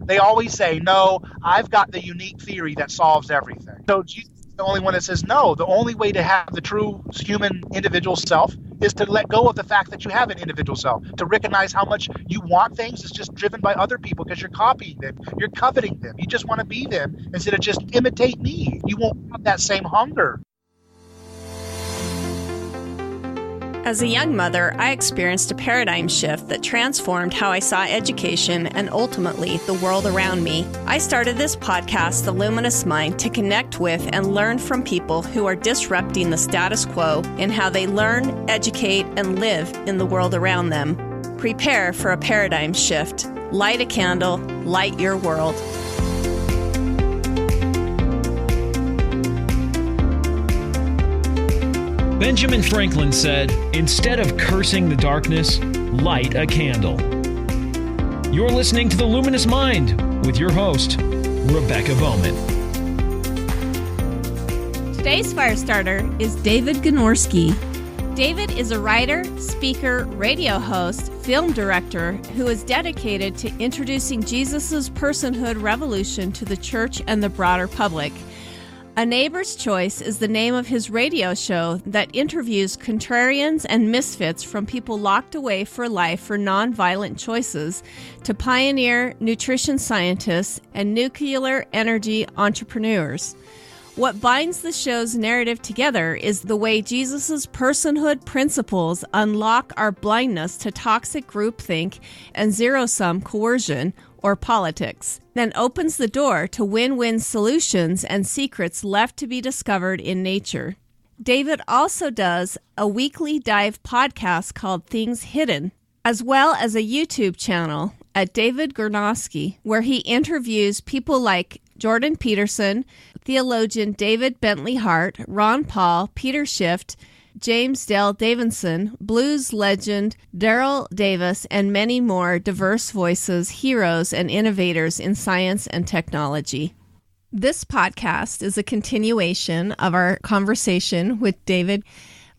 They always say, no, I've got the unique theory that solves everything. So Jesus is the only one that says, no, the only way to have the true human individual self is to let go of the fact that you have an individual self, to recognize how much you want things is just driven by other people because you're copying them, you're coveting them. You just want to be them instead of just imitate me. You won't have that same hunger. As a young mother, I experienced a paradigm shift that transformed how I saw education and ultimately the world around me. I started this podcast, The Luminous Mind, to connect with and learn from people who are disrupting the status quo in how they learn, educate, and live in the world around them. Prepare for a paradigm shift. Light a candle, light your world. Benjamin Franklin said, instead of cursing the darkness, light a candle. You're listening to The Luminous Mind with your host, Rebecca Bowman. Today's Firestarter is David Gornoski. David is a writer, speaker, radio host, film director who is dedicated to introducing Jesus' personhood revolution to the church and the broader public. A Neighbor's Choice is the name of his radio show that interviews contrarians and misfits from people locked away for life for nonviolent choices to pioneer nutrition scientists and nuclear energy entrepreneurs. What binds the show's narrative together is the way Jesus' personhood principles unlock our blindness to toxic groupthink and zero-sum coercion or politics, then opens the door to win-win solutions and secrets left to be discovered in nature. David also does a weekly dive podcast called Things Hidden, as well as a YouTube channel at David Gornoski, where he interviews people like Jordan Peterson, theologian David Bentley Hart, Ron Paul, Peter Schiff, James Dale Davidson, blues legend Daryl Davis, and many more diverse voices, heroes, and innovators in science and technology. This podcast is a continuation of our conversation with David.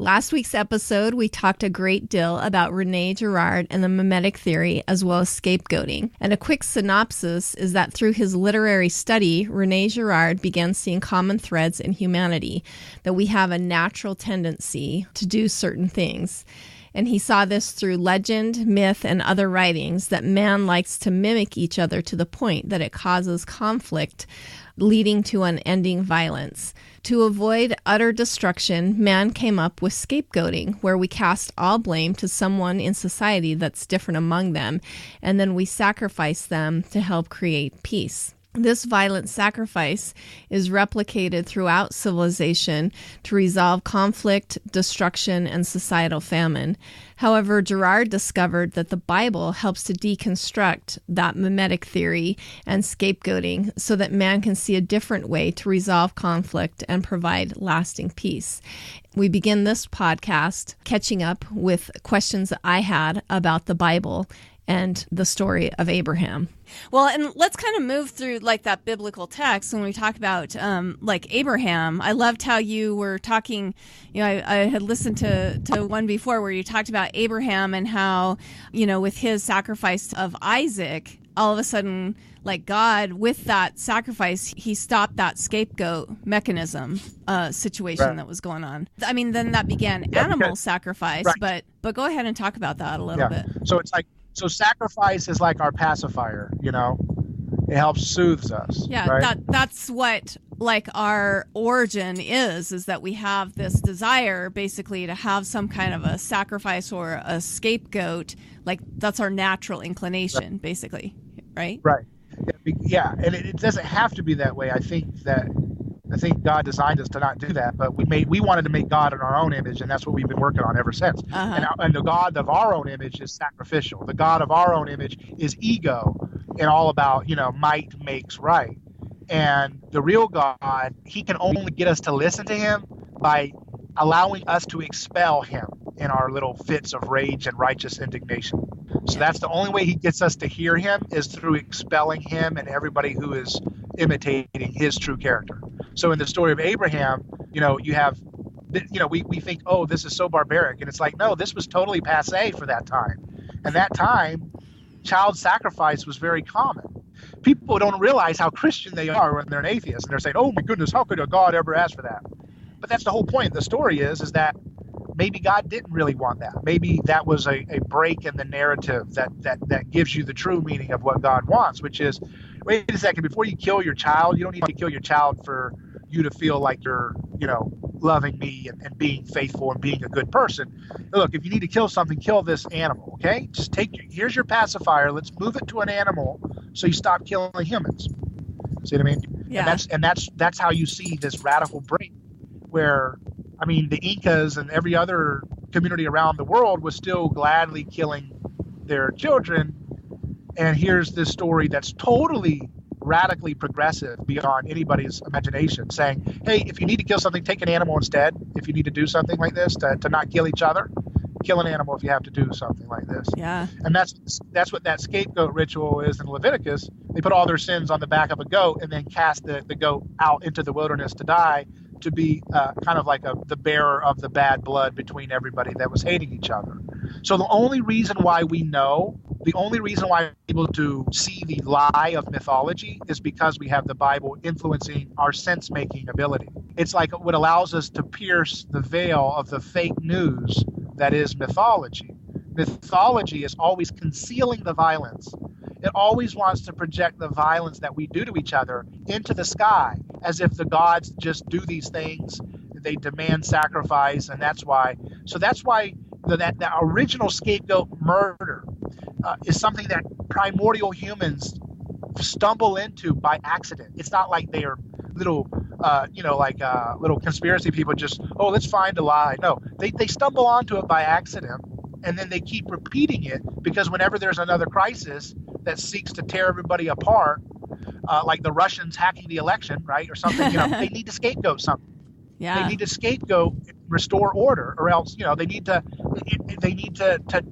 Last week's episode, we talked a great deal about Rene Girard and the memetic theory, as well as scapegoating. And a quick synopsis is that through his literary study, Rene Girard began seeing common threads in humanity, that we have a natural tendency to do certain things. And he saw this through legend, myth, and other writings, that man likes to mimic each other to the point that it causes conflict, leading to unending violence. To avoid utter destruction, man came up with scapegoating, where we cast all blame to someone in society that's different among them, and then we sacrifice them to help create peace. This violent sacrifice is replicated throughout civilization to resolve conflict, destruction, and societal famine. However, Girard discovered that the Bible helps to deconstruct that memetic theory and scapegoating so that man can see a different way to resolve conflict and provide lasting peace. We begin this podcast catching up with questions that I had about the Bible and the story of Abraham. Well, and let's kind of move through like that biblical text when we talk about like Abraham. I loved how you were talking, you know, I had listened to one before where you talked about Abraham and how, you know, with his sacrifice of Isaac, all of a sudden, like God, with that sacrifice, he stopped that scapegoat mechanism situation that was going on. I mean, then that began animal sacrifice, but go ahead and talk about that a little bit. So it's like, so sacrifice is like our pacifier, you know, it helps soothes us. Yeah, right? That's what like our origin is that we have this desire basically to have some kind of a sacrifice or a scapegoat. Like that's our natural inclination, basically, right? Right. Yeah, and it doesn't have to be that way. I think God designed us to not do that, but we wanted to make God in our own image, and that's what we've been working on ever since. And the God of our own image is sacrificial. The God of our own image is ego and all about, you know, might makes right. And the real God, he can only get us to listen to him by allowing us to expel him in our little fits of rage and righteous indignation. So that's the only way he gets us to hear him, is through expelling him and everybody who is imitating his true character. So in the story of Abraham, you know, you have, you know, we think, oh, this is so barbaric. And it's like, no, this was totally passé for that time. And that time, child sacrifice was very common. people don't realize how Christian they are when they're an atheist, and they're saying, "Oh my goodness, how could a God ever ask for that?" But that's the whole point. The story is that maybe God didn't really want that. Maybe that was a break in the narrative that gives you the true meaning of what God wants, which is, wait a second, before you kill your child, you don't need to kill your child for you to feel like you're, loving me and being faithful and being a good person. Look, if you need to kill something, kill this animal, okay? Just here's your pacifier. Let's move it to an animal so you stop killing humans. See what I mean? Yeah. And that's how you see this radical break where, the Incas and every other community around the world was still gladly killing their children. And here's this story that's totally radically progressive beyond anybody's imagination, saying, hey, if you need to kill something, take an animal instead. If you need to do something like this to not kill each other, kill an animal if you have to do something like this. Yeah. And that's what that scapegoat ritual is in Leviticus. They put all their sins on the back of a goat and then cast the goat out into the wilderness to die, to be kind of like the bearer of the bad blood between everybody that was hating each other. So the only reason why we're able to see the lie of mythology is because we have the Bible influencing our sense-making ability. It's like what allows us to pierce the veil of the fake news that is mythology. Mythology is always concealing the violence. It always wants to project the violence that we do to each other into the sky, as if the gods just do these things. They demand sacrifice, and that's why that original scapegoat murder is something that primordial humans stumble into by accident. It's not like they are little, little conspiracy people just, let's find a lie. No, they stumble onto it by accident, and then they keep repeating it because whenever there's another crisis that seeks to tear everybody apart, like the Russians hacking the election, right, or something, they need to scapegoat something. Yeah. They need to scapegoat, restore order, or else, they need to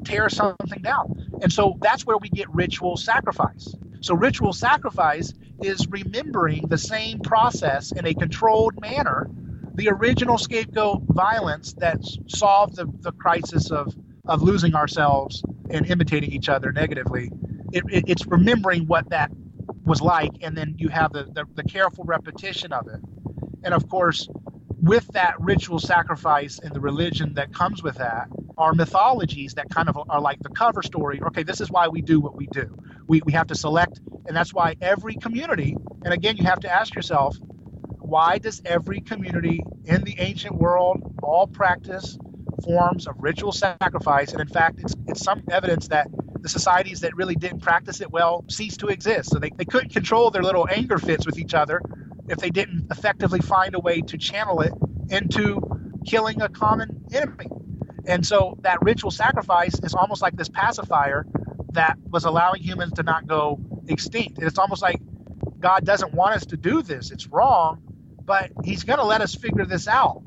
tear something down. And so that's where we get ritual sacrifice. So ritual sacrifice is remembering the same process in a controlled manner, the original scapegoat violence that solved the crisis of losing ourselves and imitating each other negatively. It's remembering what that was like, and then you have the careful repetition of it. And of course, with that ritual sacrifice and the religion that comes with that are mythologies that kind of are like the cover story. Okay, this is why we do what we do. We have to select, and that's why every community, and again, you have to ask yourself, why does every community in the ancient world all practice forms of ritual sacrifice? And in fact, it's some evidence that the societies that really didn't practice it well ceased to exist. So they couldn't control their little anger fits with each other if they didn't effectively find a way to channel it into killing a common enemy. And so that ritual sacrifice is almost like this pacifier that was allowing humans to not go extinct. And it's almost like God doesn't want us to do this. It's wrong, but he's going to let us figure this out.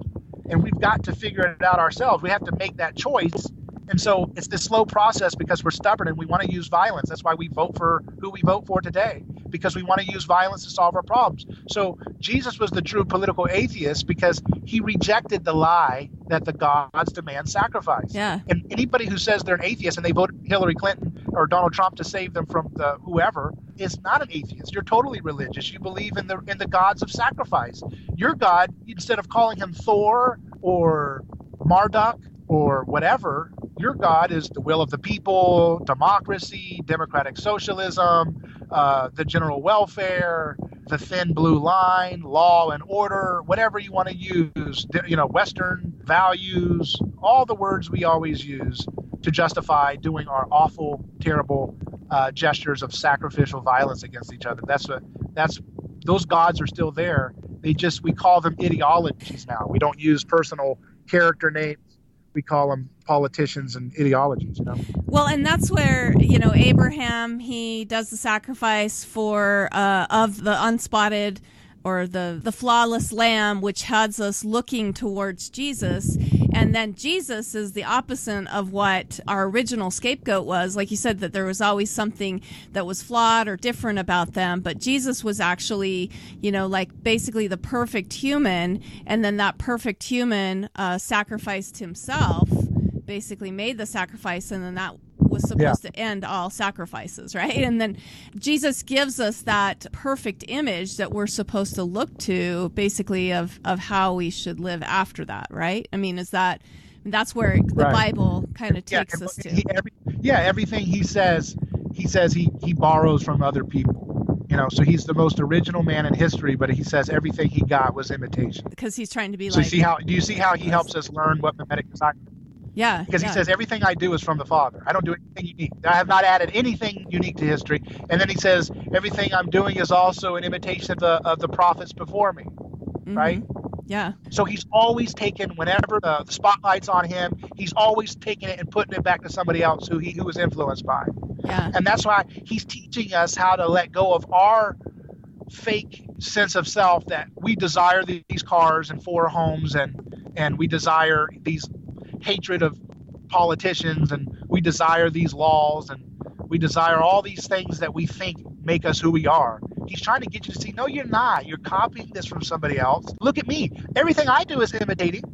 And we've got to figure it out ourselves. We have to make that choice. And so it's this slow process because we're stubborn and we want to use violence. That's why we vote for who we vote for today, because we want to use violence to solve our problems. So Jesus was the true political atheist because he rejected the lie that the gods demand sacrifice. Yeah. And anybody who says they're an atheist and they voted Hillary Clinton or Donald Trump to save them from the whoever is not an atheist. You're totally religious. You believe in the gods of sacrifice. Your God, instead of calling him Thor or Marduk or whatever, your God is the will of the people, democracy, democratic socialism, the general welfare, the thin blue line, law and order, whatever you want to use, Western values, all the words we always use to justify doing our awful, terrible gestures of sacrificial violence against each other. Those gods are still there. We call them ideologies now. We don't use personal character names. We call them politicians and ideologies, Well, and that's where, Abraham, he does the sacrifice of the unspotted or the flawless lamb, which has us looking towards Jesus. And then Jesus is the opposite of what our original scapegoat was. Like you said, that there was always something that was flawed or different about them. But Jesus was actually, basically the perfect human. And then that perfect human sacrificed himself, basically made the sacrifice. And then that was supposed to end all sacrifices, right? And then Jesus gives us that perfect image that we're supposed to look to, basically, of how we should live after that, right? I mean, that's where the Bible kind of takes us to. Everything he says he borrows from other people. So he's the most original man in history, but he says everything he got was imitation. Because he's trying to be do you see how he helps us learn what memetic design is? Yeah. Because he says everything I do is from the Father. I don't do anything unique. I have not added anything unique to history. And then he says everything I'm doing is also an imitation of the prophets before me. Mm-hmm. Right? Yeah. So he's always taken, whenever the spotlight's on him, he's always taking it and putting it back to somebody else who was influenced by. Yeah. And that's why he's teaching us how to let go of our fake sense of self, that we desire these cars and 4 homes, and we desire these hatred of politicians, and we desire these laws, and we desire all these things that we think make us who we are. He's trying to get you to see, no, you're not. You're copying this from somebody else. Look at me. Everything I do is imitating,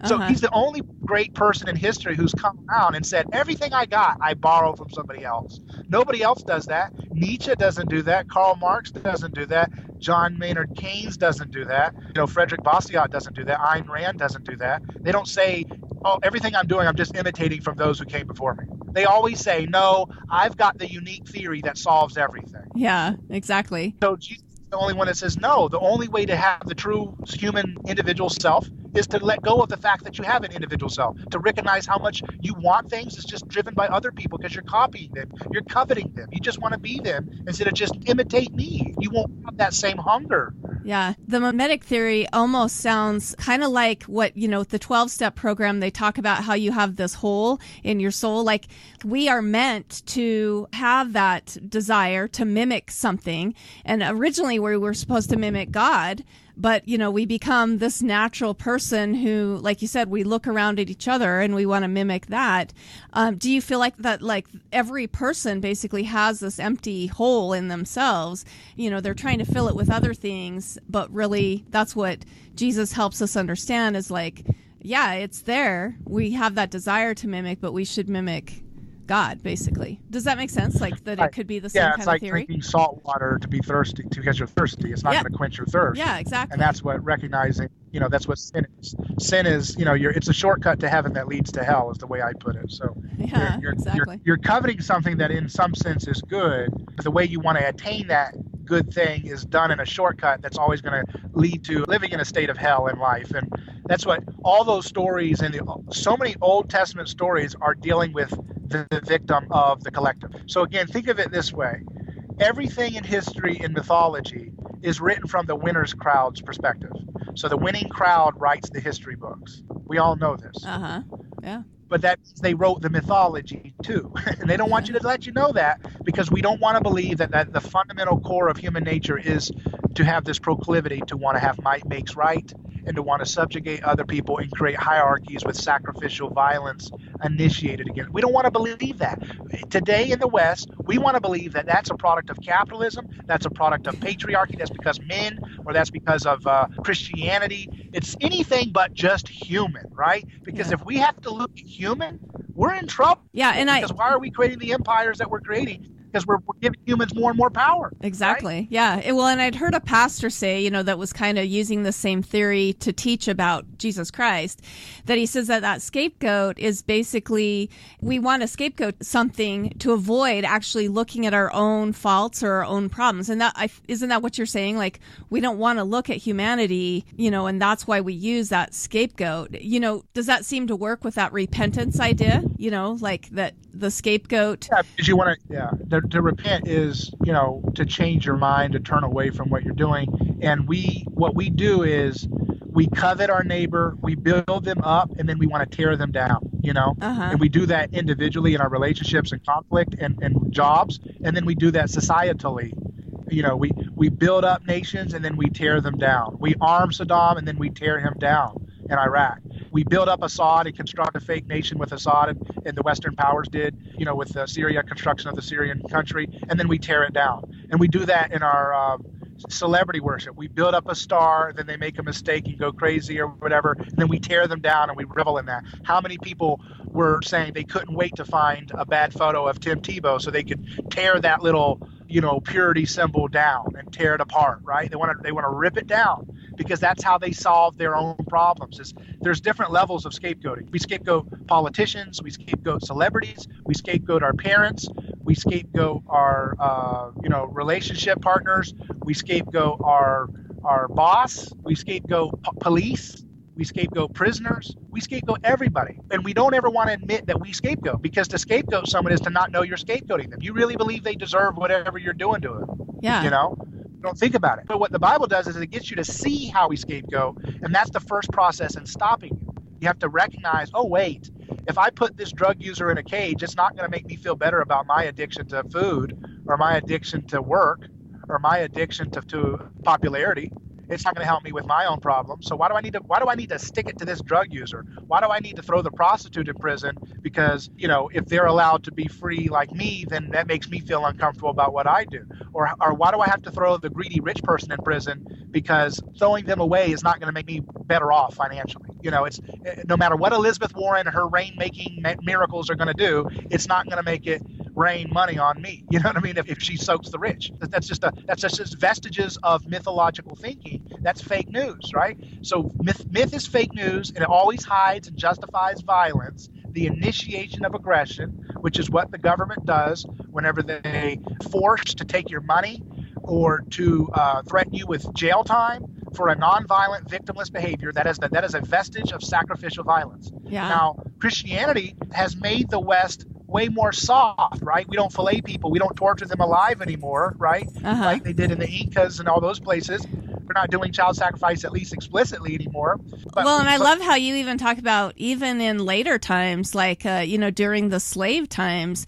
So he's the only great person in history who's come around and said, everything I got, I borrow from somebody else. Nobody else does that. Nietzsche doesn't do that. Karl Marx doesn't do that. John Maynard Keynes doesn't do that. Frederick Bastiat doesn't do that. Ayn Rand doesn't do that. They don't say, oh, everything I'm doing, I'm just imitating from those who came before me. They always say, no, I've got the unique theory that solves everything. Yeah, exactly. So Jesus is the only one that says, no, the only way to have the true human individual self is to let go of the fact that you have an individual self, to recognize how much you want things is just driven by other people because you're copying them, you're coveting them. You just want to be them instead of just imitate me. You won't have that same hunger. Yeah. The memetic theory almost sounds kind of like what, the 12-step program, they talk about how you have this hole in your soul. Like, we are meant to have that desire to mimic something. And originally we were supposed to mimic God. But, we become this natural person who, like you said, we look around at each other and we want to mimic that. Do you feel like that, like every person basically has this empty hole in themselves? They're trying to fill it with other things, but really that's what Jesus helps us understand is like, yeah, it's there. We have that desire to mimic, but we should mimic God, basically. Does that make sense? Like that it could be the same kind of theory? Yeah, it's like drinking salt water to be thirsty, because you're thirsty. It's not going to quench your thirst. Yeah, exactly. And that's what recognizing, that's what sin is. Sin is, it's a shortcut to heaven that leads to hell, is the way I put it. So yeah, exactly. You're coveting something that in some sense is good, but the way you want to attain that good thing is done in a shortcut that's always going to lead to living in a state of hell in life. And that's what all those stories and so many Old Testament stories are dealing with, the victim of the collective. So again, think of it this way. Everything in history and mythology is written from the winner's crowd's perspective. So the winning crowd writes the history books. We all know this. Yeah. But that means they wrote the mythology too. And they don't want you to let you know that, because we don't want to believe that the fundamental core of human nature is to have this proclivity to want to have might makes right, and to want to subjugate other people and create hierarchies with sacrificial violence initiated against. We don't want to believe that. Today in the West, we want to believe that that's a product of capitalism, that's a product of patriarchy, that's because men, or that's because of Christianity. It's anything but just human, right? Because if we have to look at human, we're in trouble. Yeah, because why are we creating the empires that we're creating? Because we're giving humans more and more power. Exactly. Right? Yeah. Well, and I'd heard a pastor say, that was kind of using the same theory to teach about Jesus Christ, that he says that scapegoat is basically, we want to scapegoat something to avoid actually looking at our own faults or our own problems. And isn't that what you're saying? Like, we don't want to look at humanity, and that's why we use that scapegoat. Does that seem to work with that repentance idea? Like that the scapegoat. Yeah, because you want to, to repent is, to change your mind, to turn away from what you're doing. And what we do is we covet our neighbor, we build them up, and then we want to tear them down, And we do that individually in our relationships and conflict and jobs. And then we do that societally. We build up nations and then we tear them down. We arm Saddam and then we tear him down in Iraq. We build up Assad and construct a fake nation with Assad, and the Western powers did, with the Syria construction of the Syrian country, and then we tear it down. And we do that in our celebrity worship. We build up a star, then they make a mistake and go crazy or whatever, and then we tear them down and we revel in that. How many people were saying they couldn't wait to find a bad photo of Tim Tebow so they could tear that little, purity symbol down and tear it apart, right? They want to rip it down because that's how they solve their own problems. There's different levels of scapegoating. We scapegoat politicians, we scapegoat celebrities, we scapegoat our parents, we scapegoat our relationship partners, we scapegoat our boss, we scapegoat police, we scapegoat prisoners, we scapegoat everybody. And we don't ever want to admit that we scapegoat, because to scapegoat someone is to not know you're scapegoating them. You really believe they deserve whatever you're doing to them. Yeah. Don't think about it. But what the Bible does is it gets you to see how we scapegoat, and that's the first process in stopping you. You have to recognize, oh, wait, if I put this drug user in a cage, it's not going to make me feel better about my addiction to food or my addiction to work or my addiction to popularity. It's not going to help me with my own problems. So why do I need to stick it to this drug user? Why do I need to throw the prostitute in prison? Because, if they're allowed to be free like me, then that makes me feel uncomfortable about what I do. Or why do I have to throw the greedy rich person in prison? Because throwing them away is not going to make me better off financially. It's no matter what Elizabeth Warren and her rain-making miracles are going to do, it's not going to make it rain money on me. You know what I mean? If she soaks the rich, that's just vestiges of mythological thinking. That's fake news, right? So myth is fake news, and it always hides and justifies violence, the initiation of aggression, which is what the government does whenever they force to take your money or to threaten you with jail time for a nonviolent, victimless behavior. That is a vestige of sacrificial violence. Yeah. Now, Christianity has made the West way more soft, right? We don't fillet people. We don't torture them alive anymore, right? Like they did in the Incas and all those places. We're not doing child sacrifice, at least explicitly, anymore. I love how you even talk about, even in later times, like, during the slave times,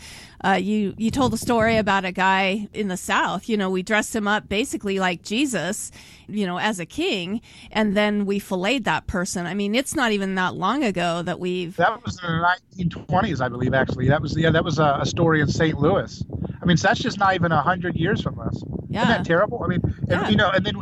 you told the story about a guy in the South. We dressed him up basically like Jesus, as a king, and then we filleted that person. I mean, it's not even that long ago that we've... That was in the 1920s, I believe, actually. That was a story in St. Louis. I mean, so that's just not even 100 years from us. Yeah. Isn't that terrible? I mean, and then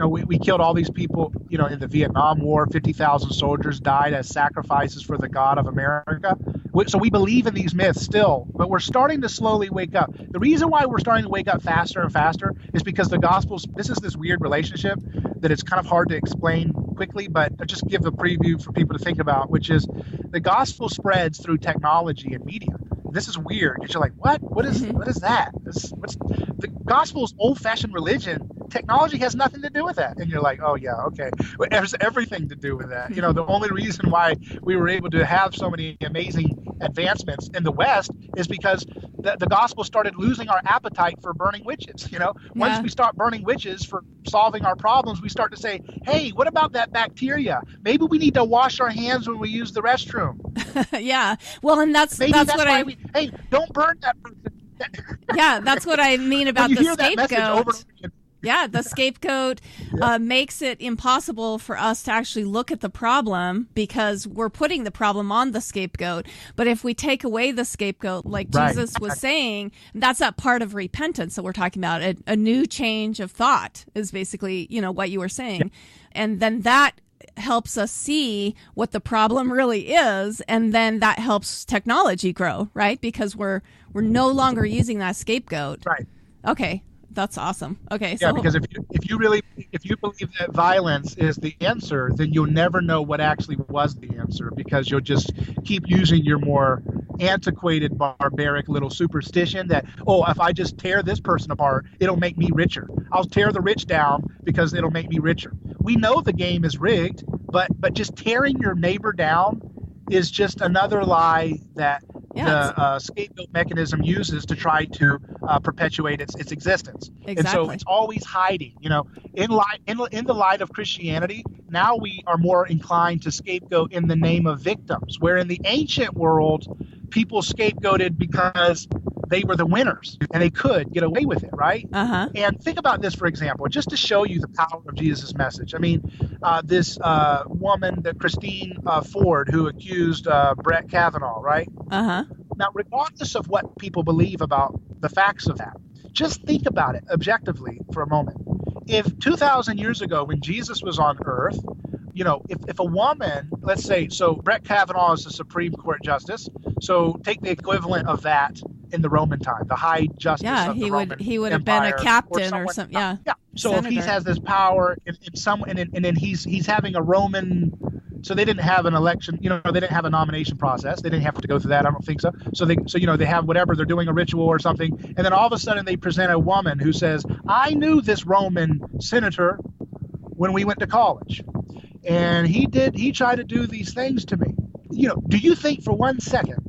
we killed all these people, in the Vietnam War. 50,000 soldiers died as sacrifices for the God of America. So we believe in these myths still, but we're starting to slowly wake up. The reason why we're starting to wake up faster and faster is because the Gospels, this is this weird relationship that it's kind of hard to explain quickly, but I'll just give a preview for people to think about, which is the Gospel spreads through technology and media. This is weird because you're like, what? What is that? The Gospel's old-fashioned religion. Technology has nothing to do with that. And you're like, oh, yeah, okay. It has everything to do with that. The only reason why we were able to have so many amazing advancements in the West is because the gospel started losing our appetite for burning witches. Once we start burning witches for solving our problems, we start to say, hey, what about that bacteria? Maybe we need to wash our hands when we use the restroom. Yeah. Well, and that's what hey, don't burn that person. Yeah, that's what I mean about the scapegoat. Yeah, the scapegoat makes it impossible for us to actually look at the problem because we're putting the problem on the scapegoat. But if we take away the scapegoat, like Jesus was saying, that's that part of repentance that we're talking about. A new change of thought is basically, what you were saying. Yeah. And then that helps us see what the problem really is, and then that helps technology grow, right? Because we're no longer using that scapegoat. Right. Okay. That's awesome. Okay. Yeah, because if you believe that violence is the answer, then you'll never know what actually was the answer, because you'll just keep using your more antiquated, barbaric little superstition that, if I just tear this person apart, it'll make me richer. I'll tear the rich down because it'll make me richer. We know the game is rigged, but just tearing your neighbor down is just another lie that the scapegoat mechanism uses to try to perpetuate its existence. Exactly. And so it's always hiding. In the light of Christianity, now we are more inclined to scapegoat in the name of victims, where in the ancient world, people scapegoated because they were the winners and they could get away with it, right? Uh-huh. And think about this, for example, just to show you the power of Jesus' message. I mean, this woman, Christine Ford, who accused Brett Kavanaugh, right? Uh-huh. Now, regardless of what people believe about the facts of that, just think about it objectively for a moment. if 2,000 years ago when Jesus was on earth, if a woman, let's say, so Brett Kavanaugh is the Supreme Court justice, so take the equivalent of that in the Roman time, the high justice of the Roman he would have Empire, been a captain or something. Yeah. So Senator. if he has this power and then he's having a Roman, so they didn't have an election, they didn't have a nomination process. They didn't have to go through that. I don't think so. So they have whatever, they're doing a ritual or something. And then all of a sudden they present a woman who says, I knew this Roman senator when we went to college. And he tried to do these things to me. Do you think for 1 second,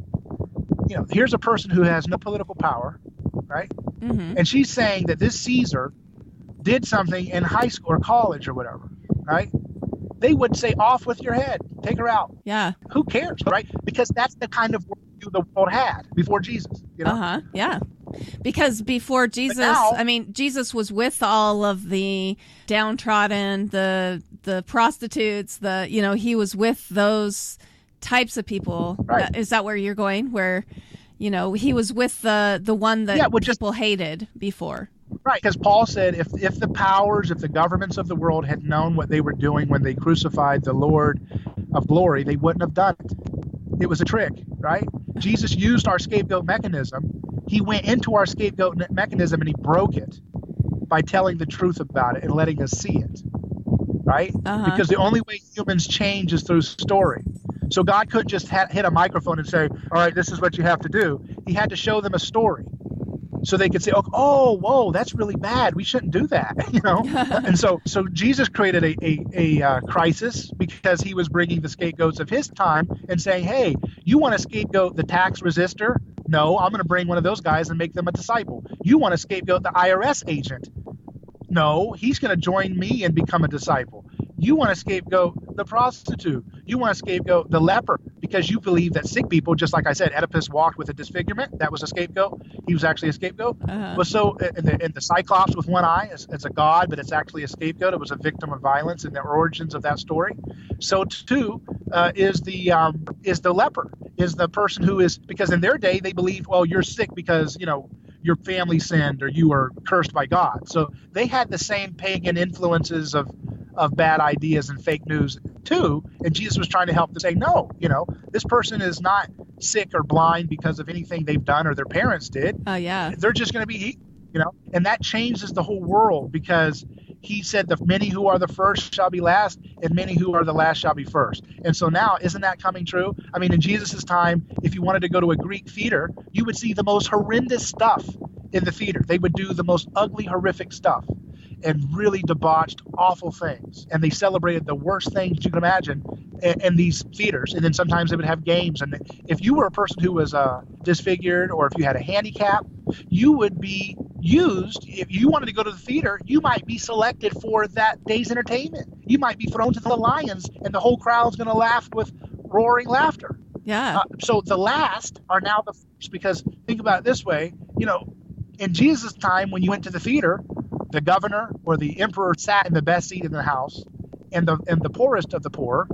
here's a person who has no political power, right? Mm-hmm. And she's saying that this Caesar did something in high school or college or whatever, right? They would say, off with your head, take her out. Yeah. Who cares, right? Because that's the kind of worldview the world had before Jesus. Yeah. Because before Jesus, Jesus was with all of the downtrodden, the prostitutes, he was with those types of people. Right. Is that where you're going? Where, he was with the one that people hated before. Right, because Paul said if the governments of the world had known what they were doing when they crucified the Lord of glory, they wouldn't have done it. It was a trick, right? Jesus used our scapegoat mechanism. He went into our scapegoat mechanism and he broke it by telling the truth about it and letting us see it, right? Uh-huh. Because the only way humans change is through story. So God couldn't just hit a microphone and say, all right, this is what you have to do. He had to show them a story. So they could say, oh, whoa, that's really bad. We shouldn't do that, And so Jesus created a crisis because he was bringing the scapegoats of his time and saying, hey, you want to scapegoat the tax resistor? No, I'm going to bring one of those guys and make them a disciple. You want to scapegoat the IRS agent? No, he's going to join me and become a disciple. You want to scapegoat the prostitute. You want to scapegoat the leper because you believe that sick people, just like I said, Oedipus walked with a disfigurement. That was a scapegoat. He was actually a scapegoat. Uh-huh. But so, and the Cyclops with one eye, it's a god, but it's actually a scapegoat. It was a victim of violence in the origins of that story. So too is the leper, is the person who is, because in their day they believed, well, you're sick because your family sinned or you were cursed by God. So they had the same pagan influences of bad ideas and fake news too. And Jesus was trying to help them say, no, this person is not sick or blind because of anything they've done or their parents did. Oh, yeah. They're just going to be, and that changes the whole world because he said the many who are the first shall be last and many who are the last shall be first. And so now, isn't that coming true? I mean, in Jesus's time, if you wanted to go to a Greek theater, you would see the most horrendous stuff in the theater. They would do the most ugly, horrific stuff and really debauched, awful things. And they celebrated the worst things you can imagine in these theaters. And then sometimes they would have games. And if you were a person who was disfigured or if you had a handicap, you would be used. If you wanted to go to the theater, you might be selected for that day's entertainment. You might be thrown to the lions and the whole crowd's going to laugh with roaring laughter. Yeah. So the last are now the first, because think about it this way, in Jesus' time when you went to the theater, the governor or the emperor sat in the best seat in the house, and the poorest of the poor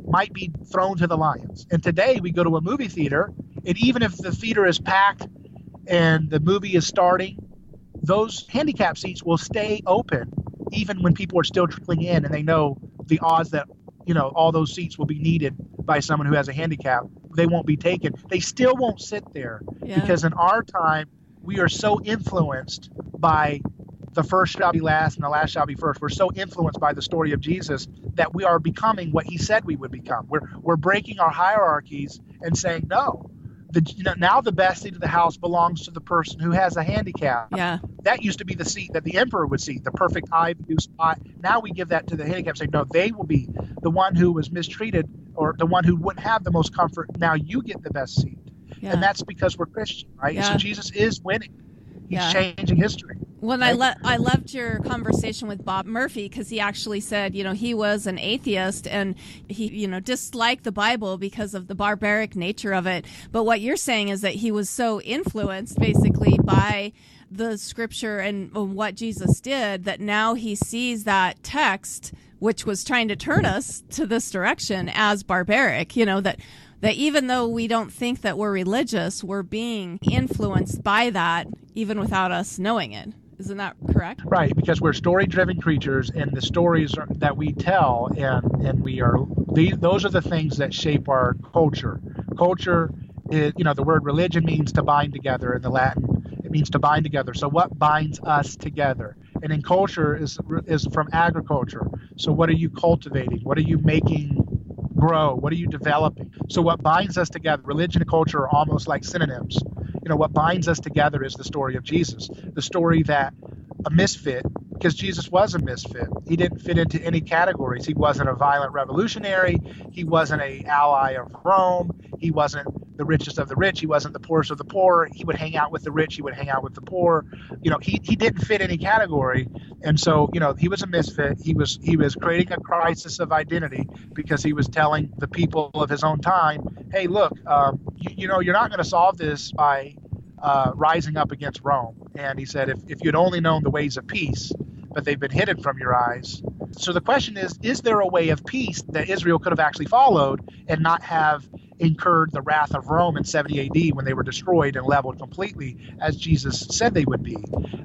might be thrown to the lions. And today we go to a movie theater, and even if the theater is packed and the movie is starting, those handicap seats will stay open even when people are still trickling in and they know the odds that all those seats will be needed by someone who has a handicap. They won't be taken. They still won't sit there because in our time we are so influenced by the first shall be last and the last shall be first. We're so influenced by the story of Jesus that we are becoming what he said we would become. We're breaking our hierarchies and saying, no, now the best seat of the house belongs to the person who has a handicap. Yeah. That used to be the seat that the emperor would seat, the perfect eye view spot. Now we give that to the handicap, saying, no, they will be the one who was mistreated or the one who wouldn't have the most comfort. Now you get the best seat. Yeah. And that's because we're Christian, right? Yeah. So Jesus is winning. He's changing history. Well, right? I loved your conversation with Bob Murphy because he actually said, he was an atheist and he, disliked the Bible because of the barbaric nature of it. But what you're saying is that he was so influenced basically by the scripture and what Jesus did that now he sees that text, which was trying to turn us to this direction, as barbaric, that even though we don't think that we're religious, we're being influenced by that even without us knowing it. Isn't that correct? Right, because we're story-driven creatures, and the stories that we tell, and those are the things that shape our culture. Culture is, the word religion means to bind together in the Latin. It means to bind together. So what binds us together? And in culture is from agriculture. So what are you cultivating? What are you making grow? What are you developing? So what binds us together? Religion and culture are almost like synonyms. What binds us together is the story of Jesus, the story that a misfit, because Jesus was a misfit. He didn't fit into any categories. He wasn't a violent revolutionary. He wasn't an ally of Rome. He wasn't the richest of the rich. He wasn't the poorest of the poor. He would hang out with the rich. He would hang out with the poor. He didn't fit any category. And so, he was a misfit. He was creating a crisis of identity because he was telling the people of his own time, hey, look, you're not going to solve this by rising up against Rome. And he said, if you'd only known the ways of peace, but they've been hidden from your eyes. So the question is there a way of peace that Israel could have actually followed and not have incurred the wrath of Rome in 70 AD when they were destroyed and leveled completely, as Jesus said they would be?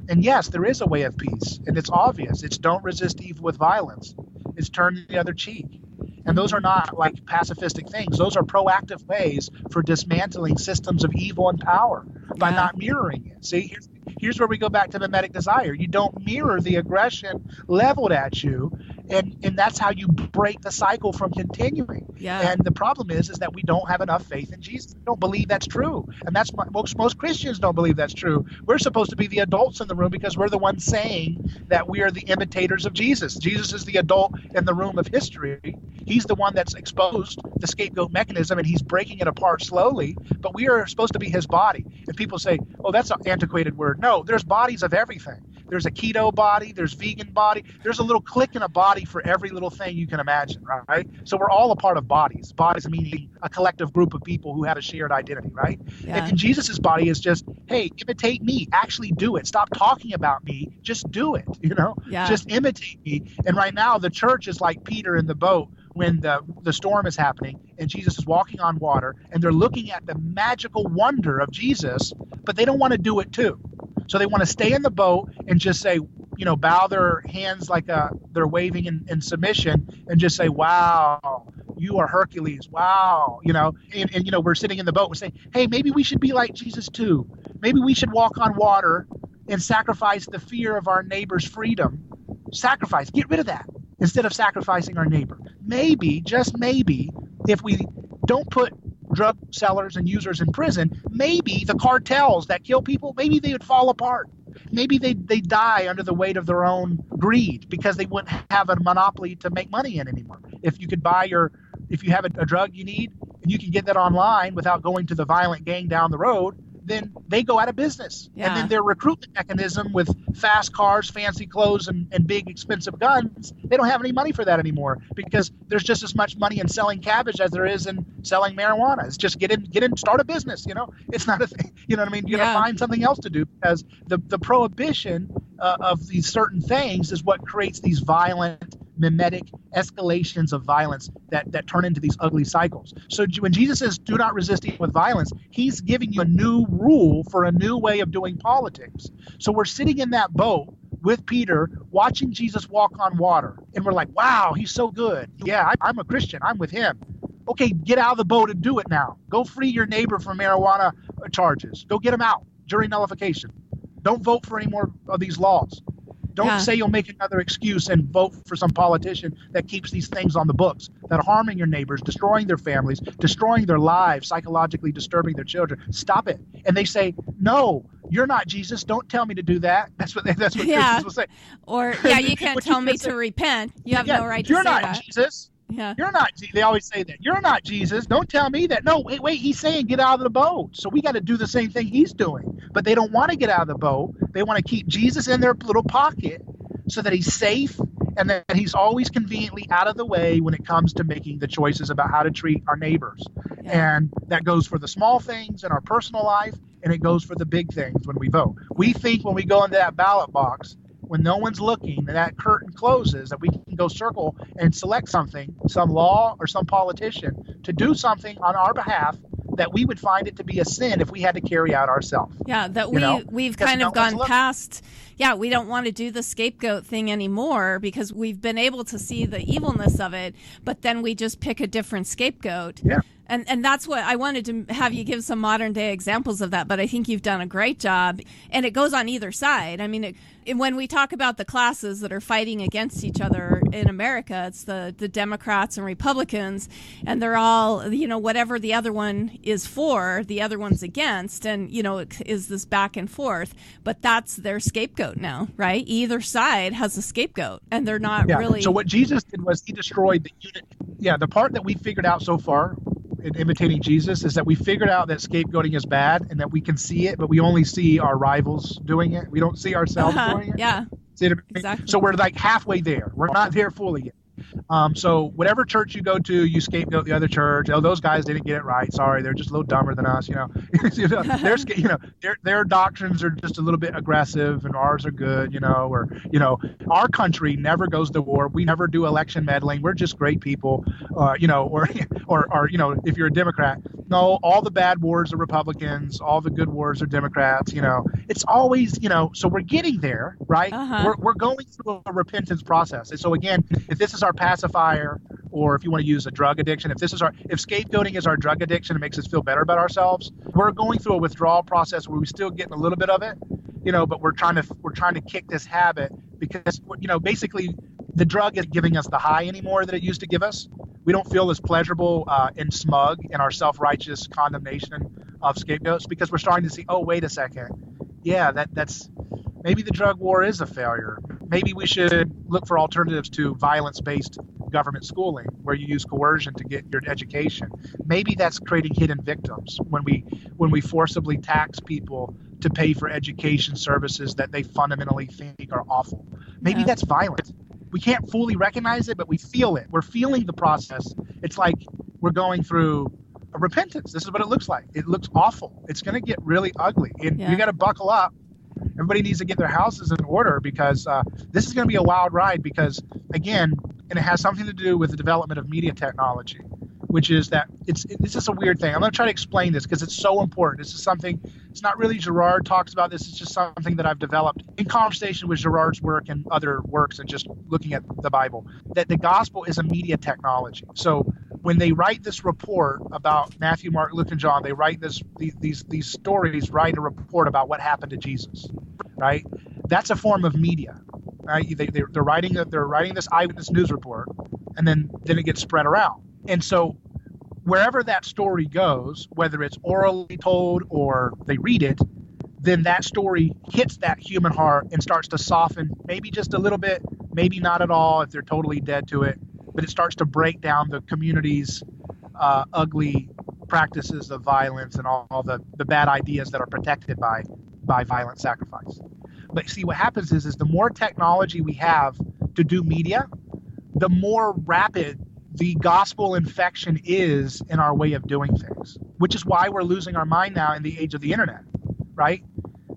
And yes, there is a way of peace, and it's obvious. It's don't resist evil with violence. It's turn the other cheek. And those are not like pacifistic things. Those are proactive ways for dismantling systems of evil and power by not mirroring it. See, here's where we go back to memetic desire. You don't mirror the aggression leveled at you, and that's how you break the cycle from continuing. Yeah. And the problem is that we don't have enough faith in Jesus. We don't believe that's true. And that's most Christians don't believe that's true. We're supposed to be the adults in the room because we're the ones saying that we are the imitators of Jesus. Jesus is the adult in the room of history. He's the one that's exposed the scapegoat mechanism, and he's breaking it apart slowly. But we are supposed to be his body. And people say, oh, that's an antiquated word. No, there's bodies of everything. There's a keto body. There's vegan body. There's a little click in a body for every little thing you can imagine, right? So we're all a part of bodies. Bodies meaning a collective group of people who have a shared identity, right? Yeah. And Jesus's body is just, hey, imitate me. Actually do it. Stop talking about me. Just do it, Yeah. Just imitate me. And right now the church is like Peter in the boat when the storm is happening and Jesus is walking on water, and they're looking at the magical wonder of Jesus, but they don't want to do it too. So they want to stay in the boat and just say, bow their hands like they're waving in submission and just say, wow, you are Hercules. Wow. And we're sitting in the boat. We're saying, hey, maybe we should be like Jesus too. Maybe we should walk on water and sacrifice the fear of our neighbor's freedom. Sacrifice. Get rid of that instead of sacrificing our neighbor. Maybe, just maybe, if we don't put drug sellers and users in prison, maybe the cartels that kill people, maybe they would fall apart. Maybe they die under the weight of their own greed because they wouldn't have a monopoly to make money in anymore. If you could if you have a drug you need and you can get that online without going to the violent gang down the road, then they go out of business. Yeah. And then their recruitment mechanism with fast cars, fancy clothes, and big expensive guns, they don't have any money for that anymore because there's just as much money in selling cabbage as there is in selling marijuana. It's just get in, start a business, It's not a thing, you know what I mean? You got to find something else to do because the prohibition of these certain things is what creates these violent, memetic escalations of violence that turn into these ugly cycles. So when Jesus says, do not resist evil with violence, he's giving you a new rule for a new way of doing politics. So we're sitting in that boat with Peter, watching Jesus walk on water. And we're like, wow, he's so good. Yeah, I'm a Christian. I'm with him. Okay, get out of the boat and do it now. Go free your neighbor from marijuana charges. Go get him out during nullification. Don't vote for any more of these laws. Don't say you'll make another excuse and vote for some politician that keeps these things on the books that are harming your neighbors, destroying their families, destroying their lives, psychologically disturbing their children. Stop it. And they say, no, you're not Jesus. Don't tell me to do that. That's what Christians will say. Or, you can't tell me to repent. You have no right to say that. You're not Jesus. Yeah. You're not. They always say that. You're not Jesus. Don't tell me that. No, wait. He's saying get out of the boat. So we got to do the same thing he's doing. But they don't want to get out of the boat. They want to keep Jesus in their little pocket so that he's safe and that he's always conveniently out of the way when it comes to making the choices about how to treat our neighbors. Yeah. And that goes for the small things in our personal life, and it goes for the big things when we vote. We think when we go into that ballot box, when no one's looking, and that curtain closes, that we can go circle and select something, some law or some politician, to do something on our behalf that we would find it to be a sin if we had to carry out ourselves. Yeah, that we've Because kind of no one's gone looking. past. Yeah, we don't want to do the scapegoat thing anymore because we've been able to see the evilness of it, but then we just pick a different scapegoat. Yeah. And that's what I wanted to have you give some modern day examples of that, but I think you've done a great job. And it goes on either side. I mean, when we talk about the classes that are fighting against each other in America, it's the Democrats and Republicans, and they're all, whatever the other one is for, the other one's against, and, it is this back and forth. But that's their scapegoat now, right? Either side has a scapegoat, and they're not really. So what Jesus did was he destroyed the unit. Yeah, the part that we figured out so far in imitating Jesus is that we figured out that scapegoating is bad and that we can see it, but we only see our rivals doing it. We don't see ourselves doing it. Yeah, See what I mean? exactly. So we're like halfway there. We're not there fully yet. So whatever church you go to, you scapegoat the other church. Oh, those guys didn't get it right. Sorry, they're just a little dumber than us. Their doctrines are just a little bit aggressive, and ours are good. Or our country never goes to war. We never do election meddling. We're just great people. Or if you're a Democrat, no, all the bad wars are Republicans. All the good wars are Democrats. It's always So we're getting there, right? We're going through a repentance process. And so again, if this is our pacifier, or if you want to use a drug addiction, if scapegoating is our drug addiction, it makes us feel better about ourselves. We're going through a withdrawal process where we're still getting a little bit of it, but we're trying to kick this habit because basically the drug isn't giving us the high anymore that it used to give us. We don't feel as pleasurable and smug in our self-righteous condemnation of scapegoats because we're starting to see, oh, wait a second. Yeah, that's maybe the drug war is a failure. Maybe we should look for alternatives to violence-based government schooling where you use coercion to get your education. Maybe that's creating hidden victims when we forcibly tax people to pay for education services that they fundamentally think are awful. Maybe that's violent. We can't fully recognize it, but we feel it. We're feeling the process. It's like we're going through a repentance. This is what it looks like. It looks awful. It's going to get really ugly. And you got to buckle up. Everybody needs to get their houses in order because this is going to be a wild ride because, again, and it has something to do with the development of media technology, which is that this is a weird thing. I'm going to try to explain this because it's so important. This is something, it's not really Girard talks about this. It's just something that I've developed in conversation with Girard's work and other works and just looking at the Bible, that the gospel is a media technology. So when they write this report about Matthew, Mark, Luke, and John, they write these stories, write a report about what happened to Jesus, right? That's a form of media, right? They're writing this eyewitness news report, and then it gets spread around. And so wherever that story goes, whether it's orally told or they read it, then that story hits that human heart and starts to soften, maybe just a little bit, maybe not at all if they're totally dead to it. But it starts to break down the community's ugly practices of violence and all the bad ideas that are protected by violent sacrifice. But see, what happens is the more technology we have to do media, the more rapid the gospel infection is in our way of doing things, which is why we're losing our mind now in the age of the internet, right?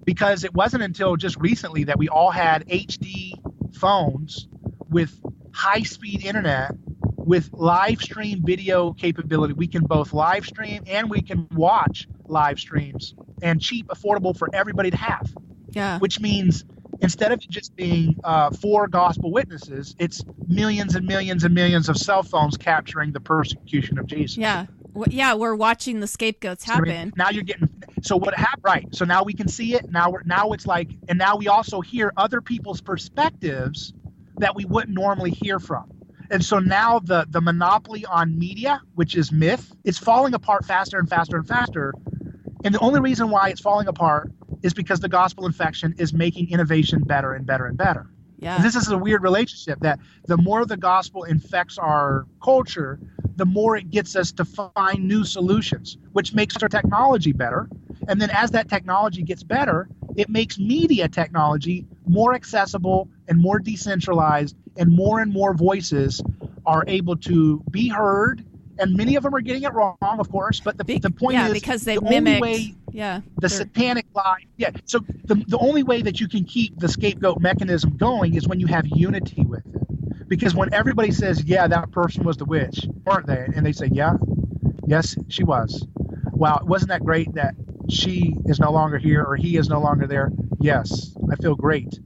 Because it wasn't until just recently that we all had HD phones with high-speed internet with live stream video capability. We can both live stream and we can watch live streams, and cheap, affordable for everybody to have. Yeah. Which means instead of just being 4 gospel witnesses, it's millions and millions and millions of cell phones capturing the persecution of Jesus. Yeah. We're watching the scapegoats happen. I mean, now you're getting what happened, right? So now we can see it. Now it's like, and now we also hear other people's perspectives that we wouldn't normally hear from. And so now the monopoly on media, which is myth, is falling apart faster and faster and faster. And the only reason why it's falling apart is because the gospel infection is making innovation better and better and better. Yeah. And this is a weird relationship that the more the gospel infects our culture, the more it gets us to find new solutions, which makes our technology better. And then as that technology gets better, it makes media technology more accessible and more decentralized, and more voices are able to be heard. And many of them are getting it wrong, of course. But the point is, because they mimic the satanic lie. Yeah. So the only way that you can keep the scapegoat mechanism going is when you have unity with it. Because when everybody says, yeah, that person was the witch, weren't they? And they say, yeah, yes, she was. wow, wasn't that great that she is no longer here or he is no longer there? Yes, I feel great.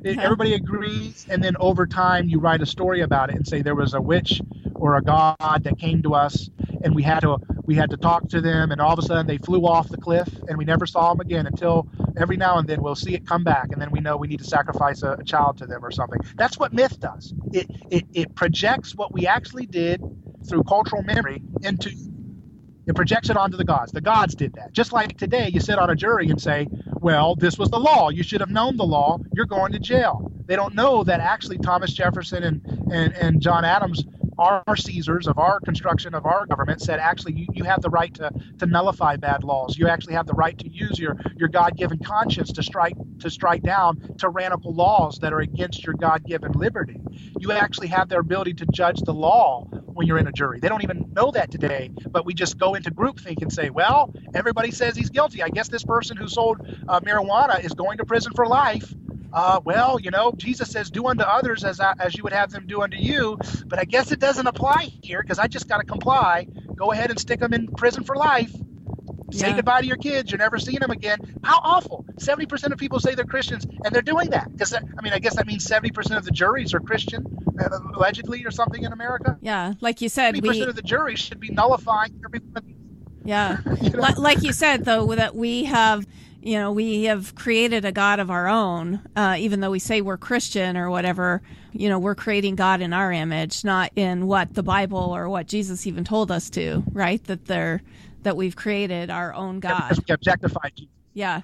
Everybody agrees, and then over time you write a story about it and say there was a witch or a god that came to us, and we had to talk to them, and all of a sudden they flew off the cliff, and we never saw them again until every now and then we'll see it come back, and then we know we need to sacrifice a child to them or something. That's what myth does. It projects what we actually did through cultural memory it projects it onto the gods. The gods did that. Just like today, you sit on a jury and say, well, this was the law. You should have known the law. You're going to jail. They don't know that actually Thomas Jefferson and John Adams, our Caesars of our construction of our government, said actually you have the right to nullify bad laws. You actually have the right to use your God-given conscience to strike down tyrannical laws that are against your God-given liberty. You actually have their ability to judge the law when you're in a jury. They don't even know that today, but we just go into groupthink and say, well, everybody says he's guilty. I guess this person who sold marijuana is going to prison for life. Well, Jesus says, do unto others as you would have them do unto you. But I guess it doesn't apply here because I just got to comply. Go ahead and stick them in prison for life. Say goodbye to your kids. You're never seeing them again. How awful. 70% of people say they're Christians, and they're doing that. Because, I guess that means 70% of the juries are Christian, allegedly, or something in America. Yeah, like you said. 70% of the jury should be nullifying everyone. Yeah. Like you said, though, that we have created a God of our own, even though we say we're Christian or whatever, we're creating God in our image, not in what the Bible or what Jesus even told us to, right? That we've created our own God. Because we objectify Jesus. Yeah,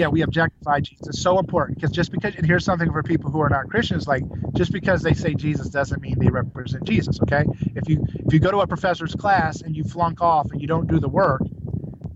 we objectify Jesus. It's so important because and here's something for people who are not Christians, like just because they say Jesus doesn't mean they represent Jesus, okay? If you go to a professor's class and you flunk off and you don't do the work,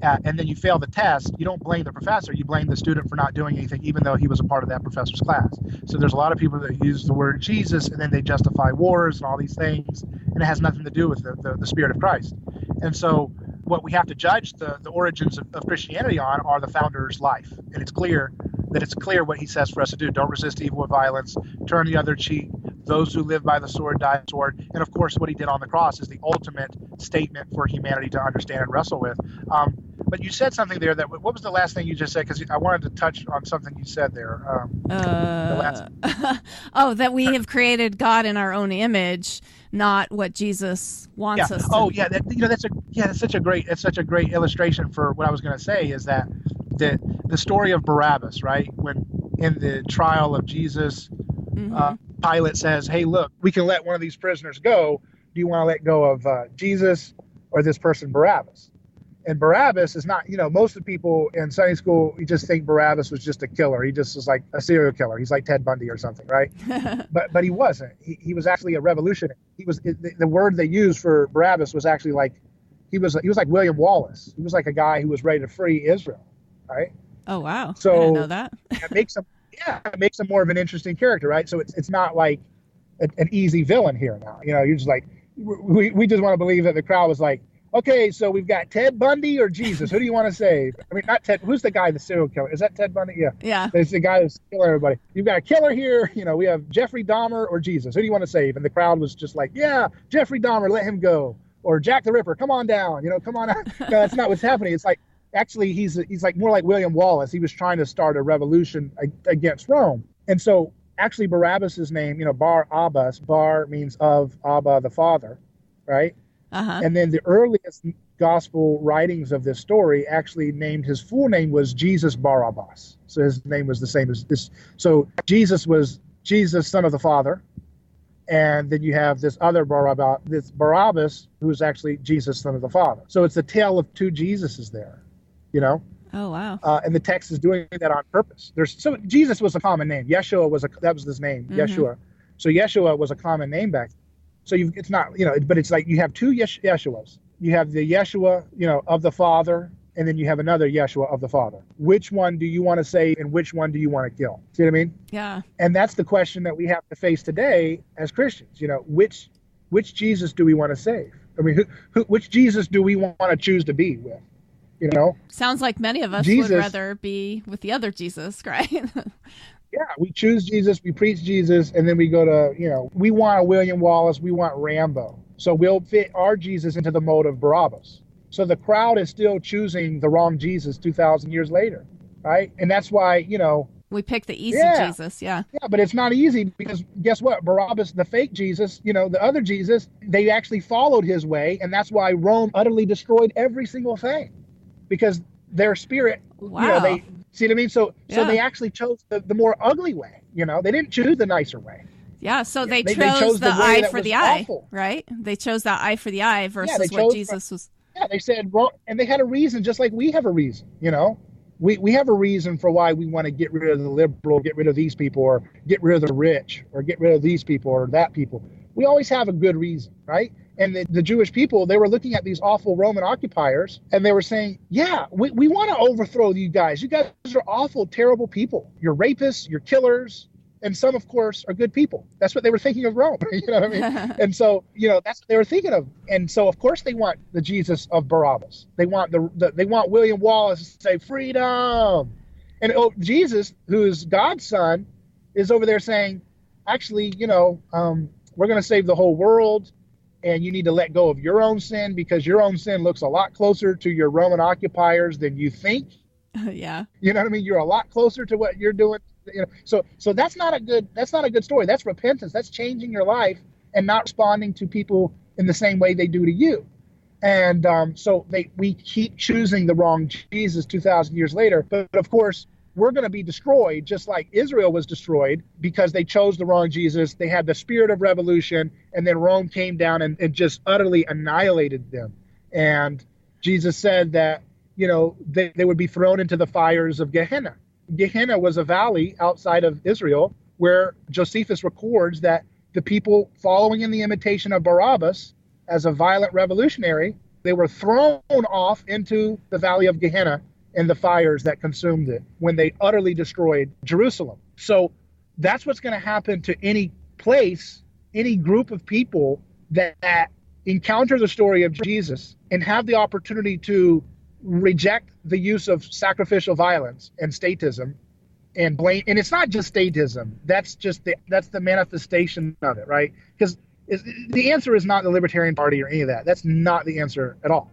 and then you fail the test, you don't blame the professor, you blame the student for not doing anything, even though he was a part of that professor's class. So there's a lot of people that use the word Jesus, and then they justify wars and all these things, and it has nothing to do with the Spirit of Christ. And so what we have to judge the origins of Christianity on are the founder's life. And it's clear what he says for us to do. Don't resist evil with violence, turn the other cheek. Those who live by the sword die by the sword. And of course, what he did on the cross is the ultimate statement for humanity to understand and wrestle with. But you said something there what was the last thing you just said? Because I wanted to touch on something you said there. That we have created God in our own image, not what Jesus wants us to. Oh, yeah. That's such a great illustration for what I was going to say is that the story of Barabbas, right? When in the trial of Jesus, Pilate says, hey, look, we can let one of these prisoners go. Do you want to let go of Jesus or this person, Barabbas? And Barabbas is not, most of the people in Sunday school, you just think Barabbas was just a killer. He just was like a serial killer. He's like Ted Bundy or something, right? but he wasn't. He was actually a revolutionary. The word they used for Barabbas was actually like, he was like William Wallace. He was like a guy who was ready to free Israel, right? Oh, wow. So I didn't know that. it makes him more of an interesting character, right? So it's not like an easy villain here now. You're just like, we just want to believe that the crowd was like, okay, so we've got Ted Bundy or Jesus. Who do you want to save? I mean, not Ted. Who's the guy, the serial killer? Is that Ted Bundy? Yeah. Yeah. It's the guy who's killing everybody. You've got a killer here. We have Jeffrey Dahmer or Jesus. Who do you want to save? And the crowd was just like, yeah, Jeffrey Dahmer, let him go. Or Jack the Ripper, come on down. Come on out. No, that's not what's happening. It's like, actually, he's like more like William Wallace. He was trying to start a revolution against Rome. And so actually Barabbas's name, Bar Abbas, Bar means of, Abba, the Father, right? Uh-huh. And then the earliest gospel writings of this story actually named his full name was Jesus Barabbas. So his name was the same as this. So Jesus was Jesus, son of the Father. And then you have this other Barabbas, who's actually Jesus, son of the Father. So it's a tale of two Jesuses there, Oh, wow. And the text is doing that on purpose. So Jesus was a common name. Yeshua that was his name, Yeshua. So Yeshua was a common name back then. So it's not, but it's like you have two Yeshuas. You have the Yeshua, of the Father, and then you have another Yeshua of the Father. Which one do you want to save and which one do you want to kill? See what I mean? Yeah. And that's the question that we have to face today as Christians. Which Jesus do we want to save? I mean, which Jesus do we want to choose to be with? Sounds like many of us would rather be with the other Jesus, right? Yeah, we choose Jesus, we preach Jesus, and then we go to, we want a William Wallace, we want Rambo. So we'll fit our Jesus into the mold of Barabbas. So the crowd is still choosing the wrong Jesus 2,000 years later, right? And that's why, we pick the easy Jesus, yeah. Yeah, but it's not easy because guess what? Barabbas, the fake Jesus, the other Jesus, they actually followed his way, and that's why Rome utterly destroyed every single thing, because their spirit, they see what I mean? So they actually chose the more ugly way, they didn't choose the nicer way. Yeah, so they chose the eye for the eye, right? They chose that eye for the eye versus what Jesus was. Yeah, they said, and they had a reason, just like we have a reason, We have a reason for why we want to get rid of the liberal, get rid of these people, or get rid of the rich, or get rid of these people or that people. We always have a good reason, right? And the Jewish people, they were looking at these awful Roman occupiers, and they were saying, yeah, we want to overthrow you guys. You guys are awful, terrible people. You're rapists, you're killers. And some, of course, are good people. That's what they were thinking of Rome. You know what I mean? And so, that's what they were thinking of. And so, of course, they want the Jesus of Barabbas. They want they want William Wallace to say freedom. And Jesus, who is God's son, is over there saying, actually, we're going to save the whole world, and you need to let go of your own sin because your own sin looks a lot closer to your Roman occupiers than you think. Yeah. You know what I mean? You're a lot closer to what you're doing. So that's not a good story. That's repentance. That's changing your life and not responding to people in the same way they do to you. And so we keep choosing the wrong Jesus 2,000 years later. But of course, we're going to be destroyed just like Israel was destroyed because they chose the wrong Jesus. They had the spirit of revolution, and then Rome came down and just utterly annihilated them. And Jesus said that, they would be thrown into the fires of Gehenna. Gehenna was a valley outside of Israel where Josephus records that the people following in the imitation of Barabbas as a violent revolutionary, they were thrown off into the valley of Gehenna and the fires that consumed it when they utterly destroyed Jerusalem. So that's what's going to happen to any place, any group of people that encounter the story of Jesus and have the opportunity to reject the use of sacrificial violence and statism and blame. And it's not just statism. That's the manifestation of it, right? Because the answer is not the Libertarian Party or any of that. That's not the answer at all.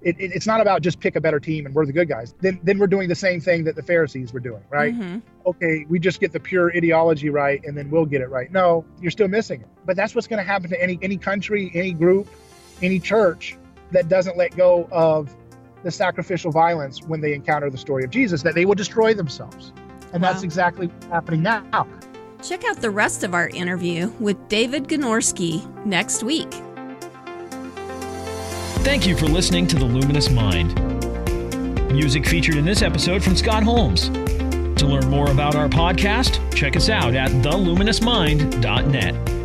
It's not about just pick a better team and we're the good guys. Then we're doing the same thing that the Pharisees were doing, right? Mm-hmm. Okay, we just get the pure ideology right and then we'll get it right. No, you're still missing it. But that's what's going to happen to any country, any group, any church that doesn't let go of the sacrificial violence when they encounter the story of Jesus, that they will destroy themselves. And that's exactly what's happening now. Check out the rest of our interview with David Gornski next week. Thank you for listening to The Luminous Mind. Music featured in this episode from Scott Holmes. To learn more about our podcast, check us out at theluminousmind.net.